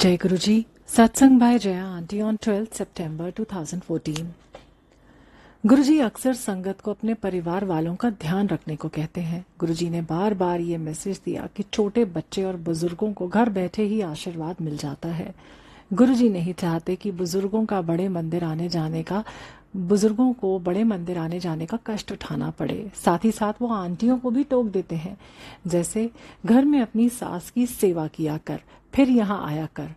जय गुरु जी। सत्संग bye Jaya aunty on 12 सितंबर 2014। गुरु जी अक्सर संगत को अपने परिवार वालों का ध्यान रखने को कहते हैं। गुरु जी ने बार बार ये मैसेज दिया कि छोटे बच्चे और बुजुर्गों को घर बैठे ही आशीर्वाद मिल जाता है। गुरु जी नहीं चाहते कि बुजुर्गों को बड़े मंदिर आने जाने का कष्ट उठाना पड़े। साथ ही साथ वो आंटियों को भी टोक देते हैं, जैसे घर में अपनी सास की सेवा किया कर, फिर यहाँ आया कर।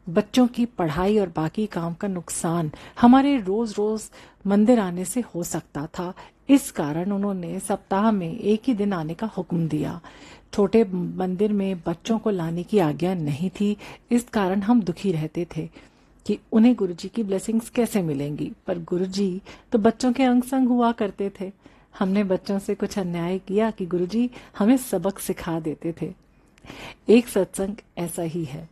बच्चों की पढ़ाई और बाकी काम का नुकसान हमारे रोज रोज मंदिर आने से हो सकता था। इस कारण उन्होंने सप्ताह में एक ही दिन आने का हुक्म दिया। छोटे मंदिर में बच्चों को लाने की आज्ञा नहीं थी। इस कारण हम दुखी रहते थे कि उन्हें गुरुजी की ब्लेसिंग्स कैसे मिलेंगी। पर गुरुजी तो बच्चों के अंग संग हुआ करते थे। हमने बच्चों से कुछ अन्याय किया कि गुरुजी हमें सबक सिखा देते थे। एक सत्संग ऐसा ही है।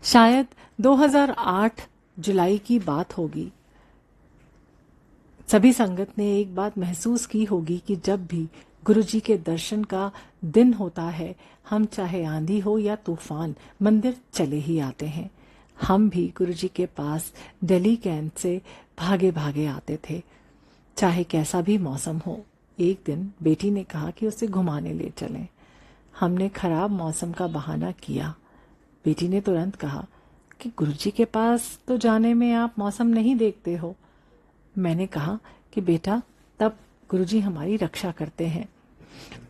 शायद 2008 जुलाई की बात होगी। सभी संगत ने एक बात महसूस की होगी कि जब भी गुरुजी के दर्शन का दिन होता है, हम चाहे आंधी हो या तूफान मंदिर चले ही आते हैं। हम भी गुरुजी के पास दिल्ली कैंट से भागे भागे आते थे, चाहे कैसा भी मौसम हो। एक दिन बेटी ने कहा कि उसे घुमाने ले चलें। हमने खराब मौसम का बहाना किया। बेटी ने तुरंत कहा कि गुरुजी के पास तो जाने में आप मौसम नहीं देखते हो। मैंने कहा कि बेटा, तब गुरुजी हमारी रक्षा करते हैं।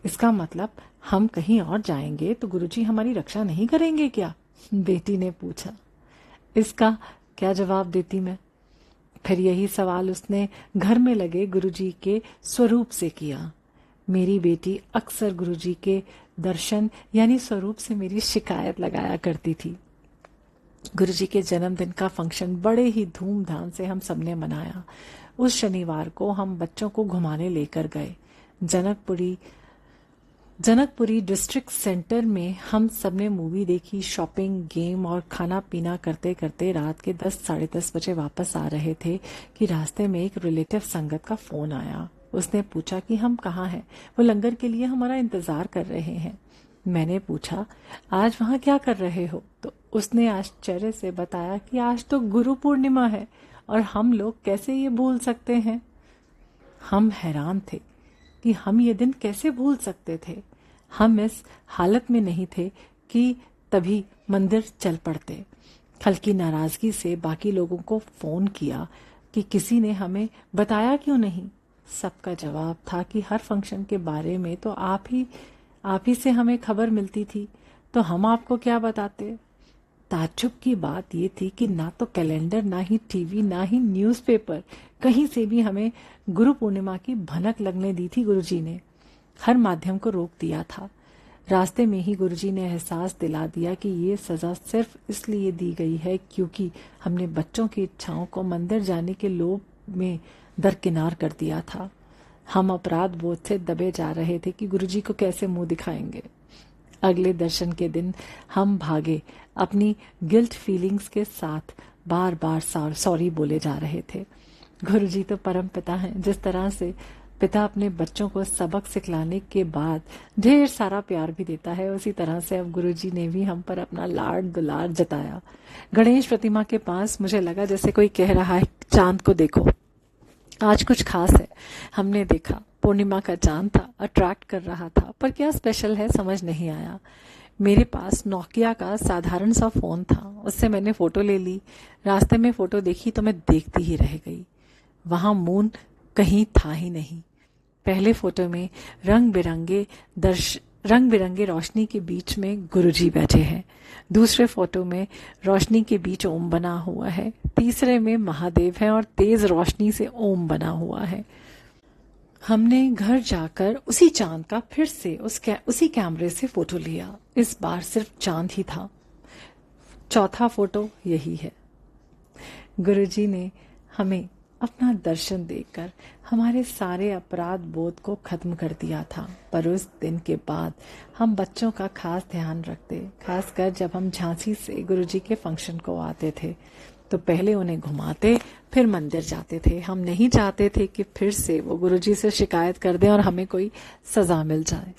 इसका मतलब हम कहीं और जाएंगे तो गुरुजी हमारी रक्षा नहीं करेंगे क्या? बेटी ने पूछा। इसका क्या जवाब देती मैं? फिर यही सवाल उसने घर में लगे गुरुजी के स्वरूप से किया। मेरी बेटी अक्सर गुरुजी के दर्शन यानी स्वरूप से मेरी शिकायत लगाया करती थी। गुरुजी के जन्मदिन का फंक्शन बड़े ही धूमधाम से हम सबने मनाया। उस शनिवार को हम बच्चों को घुमाने लेकर गए। जनकपुरी डिस्ट्रिक्ट सेंटर में हम सबने मूवी देखी, शॉपिंग, गेम और खाना पीना करते करते रात के 10 साढ़े 10 बजे वापस आ रहे थे कि रास्ते में एक रिलेटिव संगत का फोन आया। उसने पूछा कि हम कहाँ हैं। वो लंगर के लिए हमारा इंतजार कर रहे हैं। मैंने पूछा, आज वहाँ क्या कर रहे हो? तो उसने आश्चर्य से बताया कि आज तो गुरु पूर्णिमा है और हम लोग कैसे ये भूल सकते हैं। हम हैरान थे कि हम ये दिन कैसे भूल सकते थे। हम इस हालत में नहीं थे कि तभी मंदिर चल पड़ते। हल्की नाराजगी से बाकी लोगों को फोन किया कि किसी ने हमें बताया क्यों नहीं। सबका जवाब था कि हर फंक्शन के बारे में तो आप ही से हमें खबर मिलती थी, तो हम आपको क्या बताते। ताज्जुब की बात ये थी कि ना तो कैलेंडर, ना ही टीवी, ना ही न्यूज़पेपर, कहीं से भी हमें गुरु पूर्णिमा की भनक लगने दी थी। गुरुजी ने हर माध्यम को रोक दिया था। रास्ते में ही गुरुजी ने एहसास दिला दिया कि ये सजा सिर्फ इसलिए दी गई है क्योंकि हमने बच्चों की इच्छाओं को मंदिर जाने के लोभ में दरकिनार कर दिया था। हम अपराध बोध से दबे जा रहे थे कि गुरुजी को कैसे मुंह दिखाएंगे। अगले दर्शन के दिन हम भागे, अपनी गिल्ट फीलिंग्स के साथ बार बार सॉरी बोले जा रहे थे। गुरुजी तो परम पिता हैं। जिस तरह से पिता अपने बच्चों को सबक सिखलाने के बाद ढेर सारा प्यार भी देता है, उसी तरह से अब गुरुजी ने भी हम पर अपना लाड दुलार जताया। गणेश प्रतिमा के पास मुझे लगा जैसे कोई कह रहा है, चांद को देखो, आज कुछ खास है। हमने देखा, पूर्णिमा का चांद था, अट्रैक्ट कर रहा था, पर क्या स्पेशल है समझ नहीं आया। मेरे पास नोकिया का साधारण सा फोन था, उससे मैंने फोटो ले ली। रास्ते में फोटो देखी तो मैं देखती ही रह गई। वहां मून कहीं था ही नहीं। पहले फोटो में रंग बिरंगे रोशनी के बीच में गुरुजी बैठे हैं। दूसरे फोटो में रोशनी के बीच ओम बना हुआ है। तीसरे में महादेव है और तेज रोशनी से ओम बना हुआ है। हमने घर जाकर उसी चांद का फिर से उसी कैमरे से फोटो लिया। इस बार सिर्फ चांद ही था। चौथा फोटो यही है। गुरुजी ने हमें अपना दर्शन देकर हमारे सारे अपराध बोध को खत्म कर दिया था। पर उस दिन के बाद हम बच्चों का खास ध्यान रखते, खासकर जब हम झांसी से गुरुजी के फंक्शन को आते थे तो पहले उन्हें घुमाते, फिर मंदिर जाते थे। हम नहीं चाहते थे कि फिर से वो गुरुजी से शिकायत कर दें और हमें कोई सजा मिल जाए।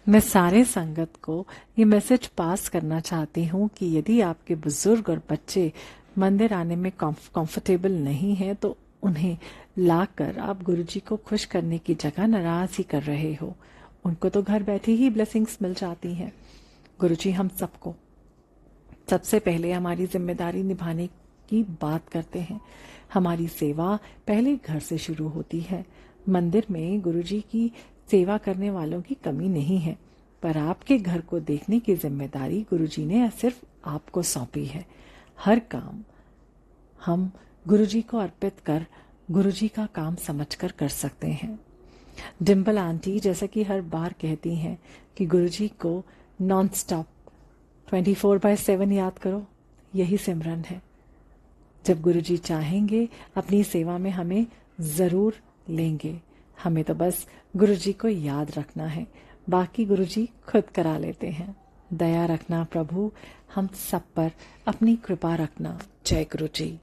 मैं सारे संगत को ये मैसेज पास करना चाहती हूँ कि यदि आपके बुजुर्ग और बच्चे मंदिर आने में कंफर्टेबल नहीं है तो उन्हें लाकर आप गुरुजी को खुश करने की जगह नाराज ही कर रहे हो। उनको तो घर बैठे ही ब्लेसिंग्स मिल जाती हैं। गुरुजी हम सबको सबसे पहले हमारी जिम्मेदारी निभाने की बात करते हैं। हमारी सेवा पहले घर से शुरू होती है। मंदिर में गुरुजी की सेवा करने वालों की कमी नहीं है, पर आपके घर को देखने की जिम्मेदारी गुरुजी ने सिर्फ आपको सौंपी है। हर काम हम गुरुजी को अर्पित कर गुरुजी का काम समझकर कर सकते हैं। डिम्पल आंटी जैसा कि हर बार कहती हैं कि गुरुजी को नॉन स्टॉप 24/7 याद करो, यही सिमरन है। जब गुरुजी चाहेंगे अपनी सेवा में हमें जरूर लेंगे। हमें तो बस गुरुजी को याद रखना है, बाकी गुरुजी खुद करा लेते हैं। दया रखना प्रभु, हम सब पर अपनी कृपा रखना। जय गुरुजी।